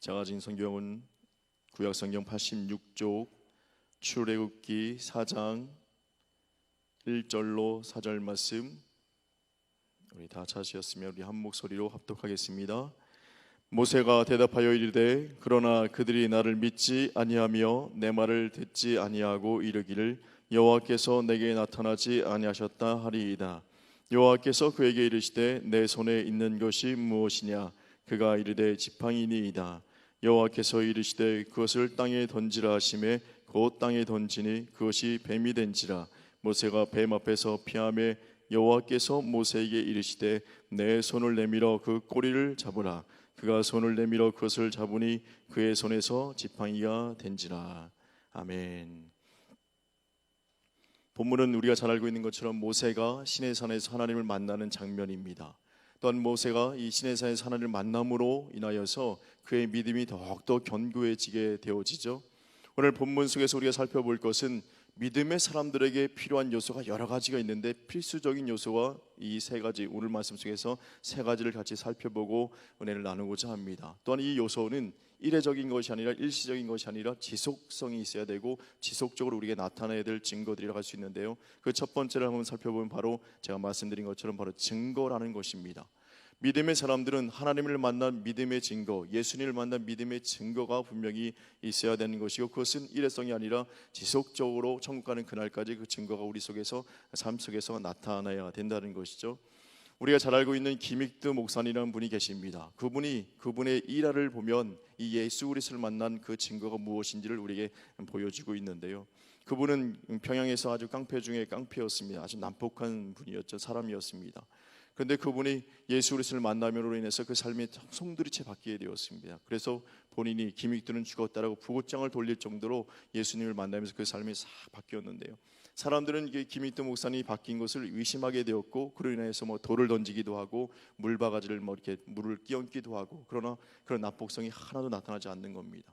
제가 가진 성경은 구약성경 86쪽 출애굽기 4장 1절로 4절 말씀, 우리 다 찾으셨으면 우리 한 목소리로 합독하겠습니다. 모세가 대답하여 이르되 그러나 그들이 나를 믿지 아니하며 내 말을 듣지 아니하고 이르기를 여호와께서 내게 나타나지 아니하셨다 하리이다. 여호와께서 그에게 이르시되 내 손에 있는 것이 무엇이냐? 그가 이르되 지팡이니이다. 여호와께서 이르시되 그것을 땅에 던지라 하시매 곧 땅에 던지니 그것이 뱀이 된지라. 모세가 뱀 앞에서 피하매 여호와께서 모세에게 이르시되 내 손을 내밀어 그 꼬리를 잡으라. 그가 손을 내밀어 그것을 잡으니 그의 손에서 지팡이가 된지라. 아멘. 본문은 우리가 잘 알고 있는 것처럼 모세가 시내산에서 하나님을 만나는 장면입니다. 또한 모세가 이 시내산에서 하나님을 만남으로 인하여서 그의 믿음이 더욱더 견고해지게 되어지죠. 오늘 본문 속에서 우리가 살펴볼 것은 믿음의 사람들에게 필요한 요소가 여러 가지가 있는데 필수적인 요소와 이 세 가지, 오늘 말씀 속에서 세 가지를 같이 살펴보고 은혜를 나누고자 합니다. 또한 이 요소는 이례적인 것이 아니라 일시적인 것이 아니라 지속성이 있어야 되고 지속적으로 우리에게 나타나야 될 증거들이라고 할 수 있는데요, 그 첫 번째를 한번 살펴보면 바로 제가 말씀드린 것처럼 바로 증거라는 것입니다. 믿음의 사람들은 하나님을 만난 믿음의 증거, 예수님을 만난 믿음의 증거가 분명히 있어야 되는 것이고, 그것은 일회성이 아니라 지속적으로 천국 가는 그날까지 그 증거가 우리 속에서, 삶 속에서 나타나야 된다는 것이죠. 우리가 잘 알고 있는 김익두 목사님이라는 분이 계십니다. 그분의 일화를 보면 이 예수 그리스도를 만난 그 증거가 무엇인지를 우리에게 보여주고 있는데요, 그분은 평양에서 아주 깡패 중에 깡패였습니다. 아주 난폭한 분이었죠. 사람이었습니다. 그런데 그분이 예수 그리스도를 만남으로 인해서 그 삶이 송두리째 바뀌게 되었습니다. 그래서 본인이 김익두는 죽었다라고 부고장을 돌릴 정도로 예수님을 만나면서 그 삶이 싹 바뀌었는데요, 사람들은 김익두 목사님이 바뀐 것을 의심하게 되었고, 그로 인해서 돌을 던지기도 하고 물바가지를 이렇게 물을 끼얹기도 하고, 그러나 그런 납복성이 하나도 나타나지 않는 겁니다.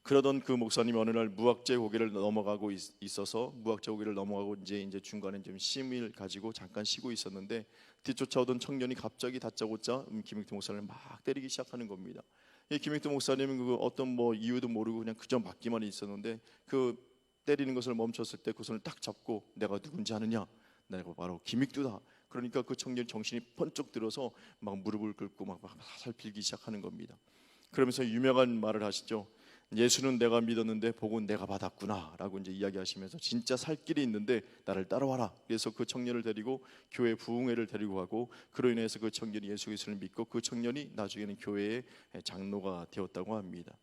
그러던 그 목사님이 어느 날 무학재 고개를 넘어가고 있어서 무학재 고개를 넘어가고 이제 중간에 좀 쉼을 가지고 잠깐 쉬고 있었는데 뒤쫓아오던 청년이 갑자기 다짜고짜 김익두 목사님을 막 때리기 시작하는 겁니다. 이 김익두 목사님은 그 어떤 이유도 모르고 그냥 그저 맞기만 있었는데, 그 때리는 것을 멈췄을 때 그 손을 딱 잡고 내가 누군지 아느냐? 내가 바로 김익두다. 그러니까 그 청년이 정신이 번쩍 들어서 막 무릎을 꿇고 막 살필기 시작하는 겁니다. 그러면서 유명한 말을 하시죠. 예수는 내가 믿었는데 복은 내가 받았구나 라고 이제 이야기하시면서 진짜 살 길이 있는데 나를 따라와라. 그래서 그 청년을 데리고 교회 부흥회를 데리고 가고, 그로 인해서 그 청년이 예수 그리스도를 믿고 그 청년이 나중에는 교회의 장로가 되었다고 합니다.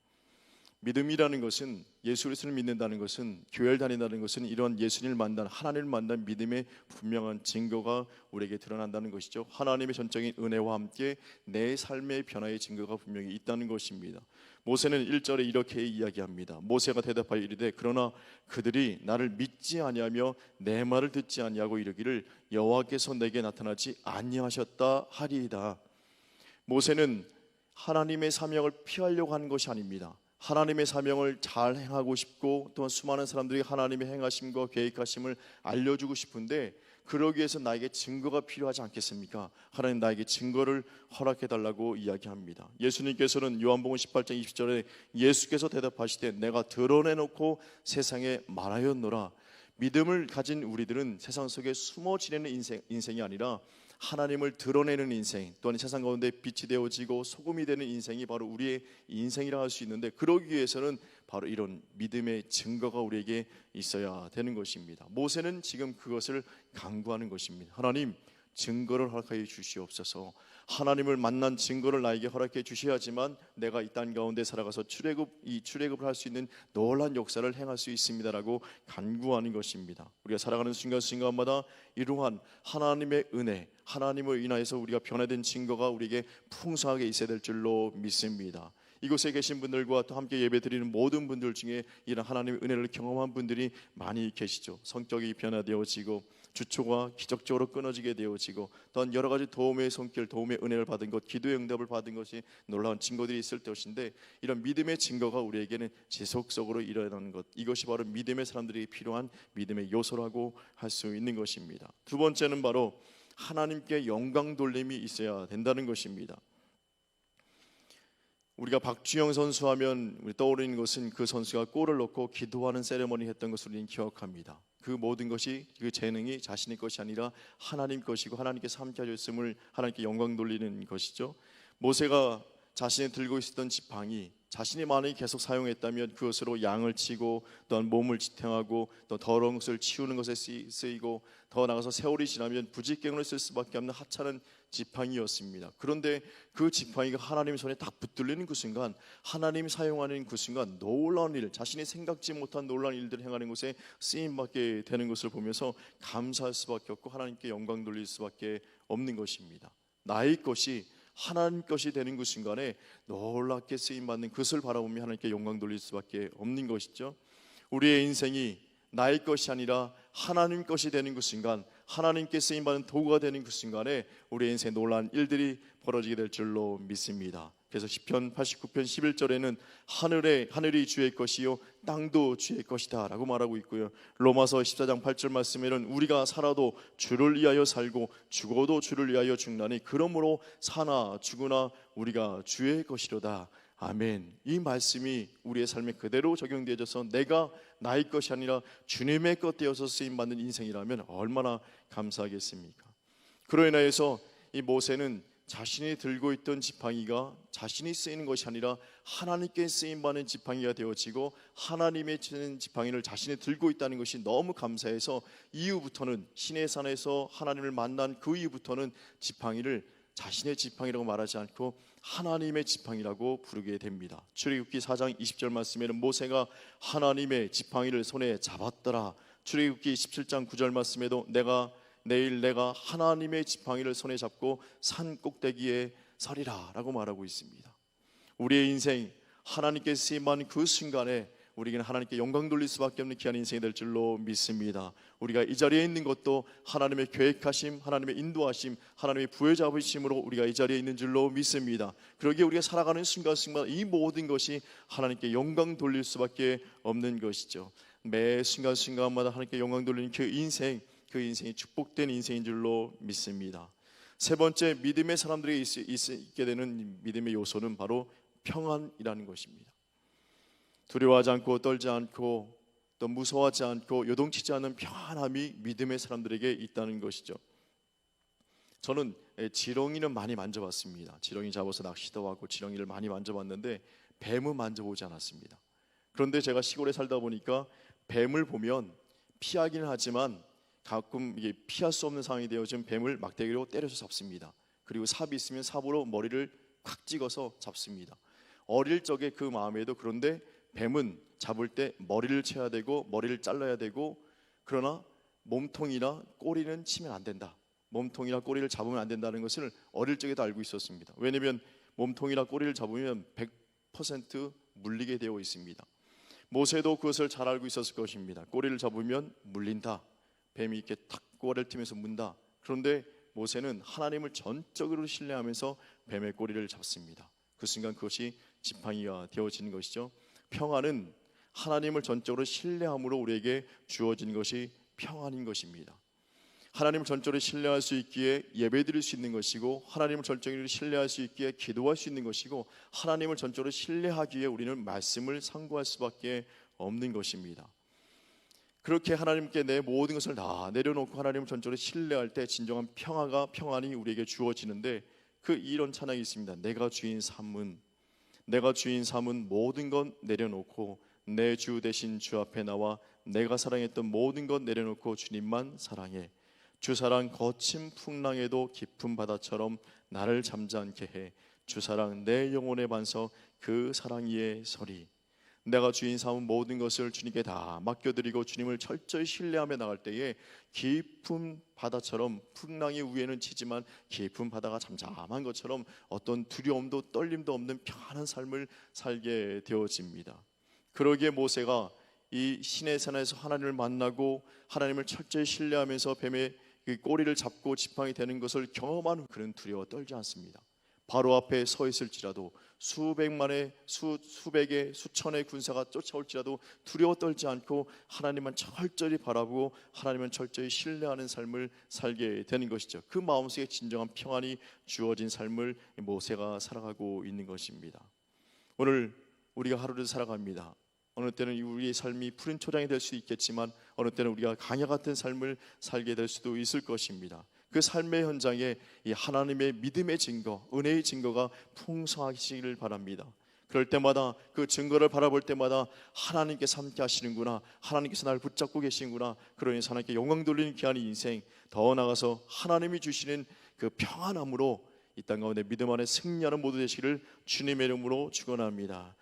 믿음이라는 것은, 예수 그리스도를 믿는다는 것은, 교회를 다닌다는 것은 이런 예수님을 만난, 하나님을 만난 믿음의 분명한 증거가 우리에게 드러난다는 것이죠. 하나님의 전적인 은혜와 함께 내 삶의 변화의 증거가 분명히 있다는 것입니다. 모세는 1절에 이렇게 이야기합니다. 모세가 대답하여 이르되 그러나 그들이 나를 믿지 아니하며 내 말을 듣지 아니하고 이르기를 여호와께서 내게 나타나지 아니하셨다 하리이다. 모세는 하나님의 사명을 피하려고 하는 것이 아닙니다. 하나님의 사명을 잘 행하고 싶고, 또한 수많은 사람들이 하나님의 행하심과 계획하심을 알려주고 싶은데, 그러기 위해서 나에게 증거가 필요하지 않겠습니까? 하나님 나에게 증거를 허락해달라고 이야기합니다. 예수님께서는 요한복음 18장 20절에 예수께서 대답하시되 내가 드러내놓고 세상에 말하였노라. 믿음을 가진 우리들은 세상 속에 숨어 지내는 인생이 아니라 하나님을 드러내는 인생, 또한 세상 가운데 빛이 되어지고 소금이 되는 인생이 바로 우리의 인생이라 할 수 있는데, 그러기 위해서는 바로 이런 믿음의 증거가 우리에게 있어야 되는 것입니다. 모세는 지금 그것을 강구하는 것입니다. 하나님, 증거를 허락하여 주시옵소서. 하나님을 만난 증거를 나에게 허락해 주셔야지만 내가 이 땅 가운데 살아가서 출애굽을 할 수 있는 놀라운 역사를 행할 수 있습니다라고 간구하는 것입니다. 우리가 살아가는 순간순간마다 이러한 하나님의 은혜, 하나님을 인하여서 우리가 변화된 증거가 우리에게 풍성하게 있어야 될 줄로 믿습니다. 이곳에 계신 분들과 또 함께 예배드리는 모든 분들 중에 이런 하나님의 은혜를 경험한 분들이 많이 계시죠. 성격이 변화되어지고 주초가 기적적으로 끊어지게 되어지고, 또한 여러 가지 도움의 손길, 도움의 은혜를 받은 것, 기도의 응답을 받은 것이 놀라운 증거들이 있을 것인데, 이런 믿음의 증거가 우리에게는 지속적으로 일어나는 것, 이것이 바로 믿음의 사람들이 필요한 믿음의 요소라고 할 수 있는 것입니다. 두 번째는 바로 하나님께 영광 돌림이 있어야 된다는 것입니다. 우리가 박주영 선수 하면 우리 떠오르는 것은 그 선수가 골을 넣고 기도하는 세레머니 했던 것을 우리는 기억합니다. 그 모든 것이 그 재능이 자신의 것이 아니라 하나님 것이고 하나님께서 함께 하셨음을 하나님께 영광 돌리는 것이죠. 모세가 자신이 들고 있었던 지팡이, 자신이 만약에 계속 사용했다면 그것으로 양을 치고 또한 몸을 지탱하고 또 더러운 것을 치우는 것에 쓰이고 더 나아가서 세월이 지나면 부직갱을 쓸 수밖에 없는 하찮은 지팡이였습니다. 그런데 그 지팡이가 하나님 손에 딱 붙들리는 그 순간, 하나님이 사용하는 그 순간 놀라운 일, 자신이 생각지 못한 놀라운 일들을 행하는 것에 쓰임받게 되는 것을 보면서 감사할 수밖에 없고 하나님께 영광 돌릴 수밖에 없는 것입니다. 나의 것이 하나님 것이 되는 그 순간에 놀랍게 쓰임받는 그것을 바라보며 하나님께 영광 돌릴 수밖에 없는 것이죠. 우리의 인생이 나의 것이 아니라 하나님 것이 되는 그 순간, 하나님께 쓰임받는 도구가 되는 그 순간에 우리의 인생에 놀라운 일들이 벌어지게 될 줄로 믿습니다. 그래서 시편 89편 11절에는 하늘이 주의 것이요 땅도 주의 것이다 라고 말하고 있고요. 로마서 14장 8절 말씀에는 우리가 살아도 주를 위하여 살고 죽어도 주를 위하여 죽나니 그러므로 사나 죽으나 우리가 주의 것이로다. 아멘. 이 말씀이 우리의 삶에 그대로 적용되어져서 내가 나의 것이 아니라 주님의 것 되어서 쓰임받는 인생이라면 얼마나 감사하겠습니까? 그로 인하여서 이 모세는 자신이 들고 있던 지팡이가 자신이 쓰이는 것이 아니라 하나님께 쓰임받는 지팡이가 되어지고 하나님의 주는 지팡이를 자신이 들고 있다는 것이 너무 감사해서 이후부터는 시내산에서 하나님을 만난 그 이후부터는 지팡이를 자신의 지팡이라고 말하지 않고 하나님의 지팡이라고 부르게 됩니다. 출애굽기 4장 20절 말씀에는 모세가 하나님의 지팡이를 손에 잡았더라. 출애굽기 17장 9절 말씀에도 내일 내가 하나님의 지팡이를 손에 잡고 산 꼭대기에 서리라 라고 말하고 있습니다. 우리의 인생 하나님께 쓰임받는 그 순간에 우리에게는 하나님께 영광 돌릴 수밖에 없는 귀한 인생이 될 줄로 믿습니다. 우리가 이 자리에 있는 것도 하나님의 계획하심, 하나님의 인도하심, 하나님의 부여잡으심으로 우리가 이 자리에 있는 줄로 믿습니다. 그러기에 우리가 살아가는 순간순간 이 모든 것이 하나님께 영광 돌릴 수밖에 없는 것이죠. 매 순간순간마다 하나님께 영광 돌리는 그 인생이 축복된 인생인 줄로 믿습니다. 세 번째, 믿음의 사람들에게 있게 되는 믿음의 요소는 바로 평안이라는 것입니다. 두려워하지 않고 떨지 않고 또 무서워하지 않고 요동치지 않는 평안함이 믿음의 사람들에게 있다는 것이죠. 저는 지렁이는 많이 만져봤습니다. 지렁이 잡아서 낚시도 하고 지렁이를 많이 만져봤는데 뱀은 만져보지 않았습니다. 그런데 제가 시골에 살다 보니까 뱀을 보면 피하기는 하지만 가끔 이게 피할 수 없는 상황이 되어진 뱀을 막대기로 때려서 잡습니다. 그리고 삽이 있으면 삽으로 머리를 콱 찍어서 잡습니다. 어릴 적에 그 마음에도 그런데 뱀은 잡을 때 머리를 쳐야 되고 머리를 잘라야 되고 그러나 몸통이나 꼬리는 치면 안 된다. 몸통이나 꼬리를 잡으면 안 된다는 것을 어릴 적에도 알고 있었습니다. 왜냐하면 몸통이나 꼬리를 잡으면 100% 물리게 되어 있습니다. 모세도 그것을 잘 알고 있었을 것입니다. 꼬리를 잡으면 물린다. 뱀이 이렇게 탁 꼬리를 튀면서 문다. 그런데 모세는 하나님을 전적으로 신뢰하면서 뱀의 꼬리를 잡습니다. 그 순간 그것이 지팡이가 되어지는 것이죠. 평안은 하나님을 전적으로 신뢰함으로 우리에게 주어진 것이 평안인 것입니다. 하나님을 전적으로 신뢰할 수 있기에 예배드릴 수 있는 것이고 하나님을 전적으로 신뢰할 수 있기에 기도할 수 있는 것이고 하나님을 전적으로 신뢰하기에 우리는 말씀을 상고할 수밖에 없는 것입니다. 그렇게 하나님께 내 모든 것을 다 내려놓고 하나님을 전적으로 신뢰할 때 진정한 평안이 우리에게 주어지는데 그 이런 찬양이 있습니다. 내가 주인 삼은 모든 것 내려놓고 내 주 대신 주 앞에 나와 내가 사랑했던 모든 것 내려놓고 주님만 사랑해. 주 사랑 거친 풍랑에도 깊은 바다처럼 나를 잠잠케 해. 주 사랑 내 영혼의 반석 그 사랑 위에 서리. 내가 주인 삼은 모든 것을 주님께 다 맡겨드리고 주님을 철저히 신뢰하며 나갈 때에 깊은 바다처럼 풍랑이 위에는 치지만 깊은 바다가 잠잠한 것처럼 어떤 두려움도 떨림도 없는 평안한 삶을 살게 되어집니다. 그러기에 모세가 이 시내산에서 하나님을 만나고 하나님을 철저히 신뢰하면서 뱀의 그 꼬리를 잡고 지팡이 되는 것을 경험한 후 그는 두려워 떨지 않습니다. 바로 앞에 서 있을지라도 수백의 수천의 군사가 쫓아올지라도 두려워 떨지 않고 하나님만 철저히 바라보고 하나님만 철저히 신뢰하는 삶을 살게 되는 것이죠. 그 마음속에 진정한 평안이 주어진 삶을 모세가 살아가고 있는 것입니다. 오늘 우리가 하루를 살아갑니다. 어느 때는 우리의 삶이 푸른 초장이 될 수 있겠지만 어느 때는 우리가 강야 같은 삶을 살게 될 수도 있을 것입니다. 그 삶의 현장에 이 하나님의 믿음의 증거, 은혜의 증거가 풍성하시기를 바랍니다. 그럴 때마다 그 증거를 바라볼 때마다 하나님께서 함께 하시는구나, 하나님께서 나를 붙잡고 계시는구나, 그러니 하나님께 영광 돌리는 귀한 인생, 더 나아가서 하나님이 주시는 그 평안함으로 이 땅 가운데 믿음 안에 승리하는 모두 되시기를 주님의 이름으로 축원합니다.